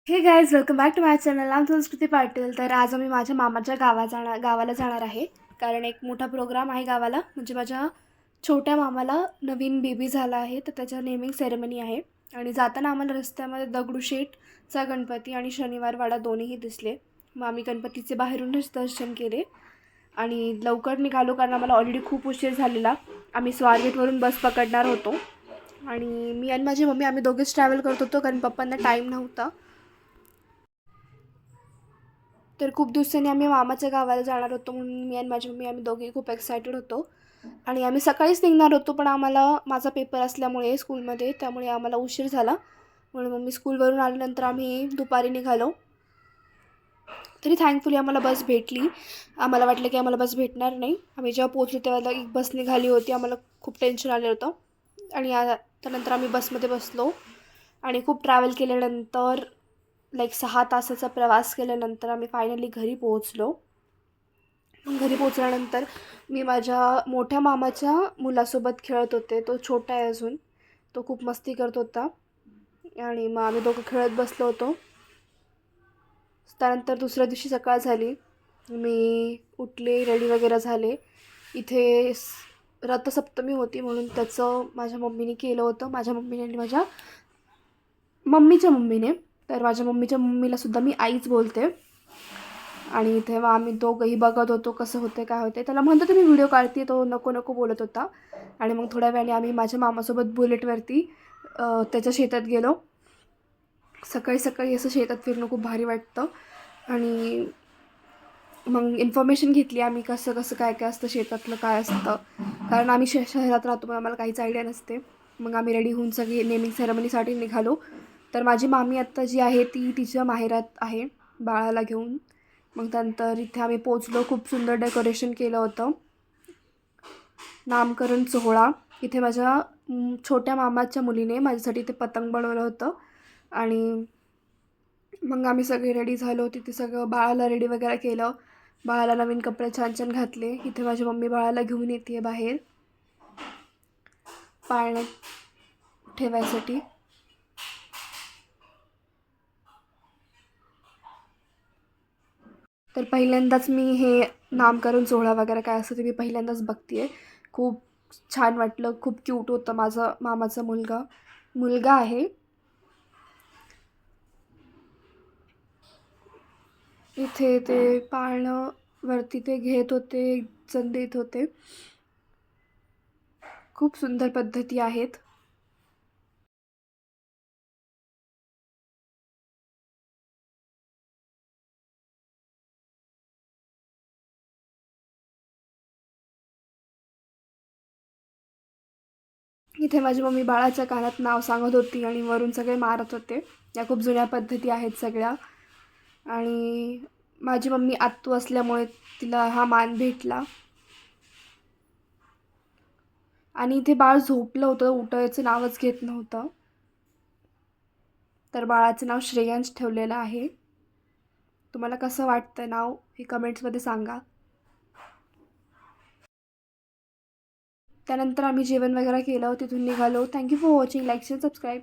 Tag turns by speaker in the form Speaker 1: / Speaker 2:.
Speaker 1: हे guys, welcome back to my channel. I'm Sanskruti Patil. तर आज आम्ही माझ्या मामाच्या गावाला जाणार आहे. कारण एक मोठा प्रोग्राम आहे गावाला. म्हणजे माझ्या छोट्या मामाला नवीन बेबी झाला आहे, तर त्याच्या नेमिंग सेरेमनी आहे. आणि जाताना आम्हाला रस्त्यामध्ये दगडूशेठचा गणपती आणि शनिवारवाडा दोन्हीही दिसले. मग आम्ही गणपतीचे बाहेरूनच दर्शन केले आणि लवकर निघालो, कारण आम्हाला ऑलरेडी खूप उशीर झालेला. आम्ही स्वारगेटवरून बस पकडणार होतो आणि मी आणि माझी मम्मी आम्ही दोघेच ट्रॅव्हल करत होतो, कारण पप्पांना टाईम नव्हता. तर खूप दिवसांनी आम्ही मामाच्या गावाला जाणार होतो, म्हणून मी आणि माझी मम्मी आम्ही दोघेही खूप एक्सायटेड होतो. आणि आम्ही सकाळीच निघणार होतो, पण आम्हाला माझा पेपर असल्यामुळे स्कूलमध्ये, त्यामुळे आम्हाला उशीर झाला. म्हणून मम्मी स्कूलवरून आल्यानंतर आम्ही दुपारी निघालो. तरी थँकफुली आम्हाला बस भेटली. आम्हाला वाटलं की आम्हाला बस भेटणार नाही. आम्ही जेव्हा पोहोचलो तेव्हा एक बस निघाली होती. आम्हाला खूप टेन्शन आलं होतं. आणि त्यानंतर आम्ही बसमध्ये बसलो आणि खूप ट्रॅव्हल केल्यानंतर 6 तासाचा प्रवास केल्यानंतर आम्ही फायनली घरी पोहोचलो. घरी पोहोचल्यानंतर मी माझ्या मोठ्या मामाच्या मुलासोबत खेळत होते. तो छोटा आहे अजून. तो खूप मस्ती करत होता आणि मग आम्ही दोघं खेळत बसलो होतो. त्यानंतर दुसऱ्या दिवशी सकाळ झाली. मी उठले, रेडी वगैरे झाले. इथे रथसप्तमी होती, म्हणून त्याचं माझ्या मम्मीने केलं होतं. माझ्या मम्मीने आणि माझ्या मम्मीच्या मम्मीने. तर माझ्या मम्मीच्या मम्मीलासुद्धा मी आईच बोलते. आणि तेव्हा आम्ही दोघंही बघत होतो कसं होतं काय होते. त्याला म्हणतो तुम्ही व्हिडिओ काढते, तो नको नको बोलत होता. आणि मग थोड्या वेळाने आम्ही माझ्या मामासोबत बुलेटवरती त्याच्या शेतात गेलो. सकाळी सकाळी असं शेतात फिरणं खूप भारी वाटतं. आणि मग इन्फॉर्मेशन घेतली आम्ही, कसं कसं काय काय असतं शेतातलं, काय असतं. कारण आम्ही शहरात राहतो, पण आम्हाला काहीच आयडिया नसते. मग आम्ही रेडी होऊन सगळी नेमिंग सेरेमनीसाठी निघालो. तर माझी मामी आत्ता जी आहे ती तिच्या माहेरात आहे बाळाला घेऊन. मग त्यानंतर इथे आम्ही पोचलो. खूप सुंदर डेकोरेशन केलं होतं. नामकरण सोहळा. इथे माझ्या छोट्या मामाच्या मुलीने माझ्यासाठी इथे पतंग बनवलं होतं. आणि मग आम्ही सगळे रेडी झालो. तिथे सगळं बाळाला रेडी वगैरे केलं. बाळाला नवीन कपडे छान छान घातले. इथे माझी मम्मी बाळाला घेऊन येते बाहेर पाळण्यात ठेवायसाठी. तर पहिल्यांदाच मी हे नामकरण सोहळा वगैरे काय असतं ते मी पहिल्यांदाच बघते आहे. खूप छान वाटलं. खूप क्यूट होतं माझं मामाचा मुलगा आहे. इथे ते पाळणं वरती ते घेत होते, जण देत होते. खूप सुंदर पद्धती आहेत. इथे माझी मम्मी बाळाच्या कानात नाव सांगत होती आणि वरून सगळे मारत होते. या खूप जुन्या पद्धती आहेत सगळ्या. आणि माझी मम्मी आत्तू असल्यामुळे तिला हा मान भेटला. आणि इथे बाळ झोपलं होतं, उठायचं नावच घेत नव्हतं. तर बाळाचं नाव श्रेयांश ठेवलेलं आहे. तुम्हाला कसं वाटतं नाव हे कमेंट्समध्ये सांगा. त्यानंतर आम्ही जेवण वगैरे केलं, तिथून निघालो. Thank you for watching. Like share subscribe.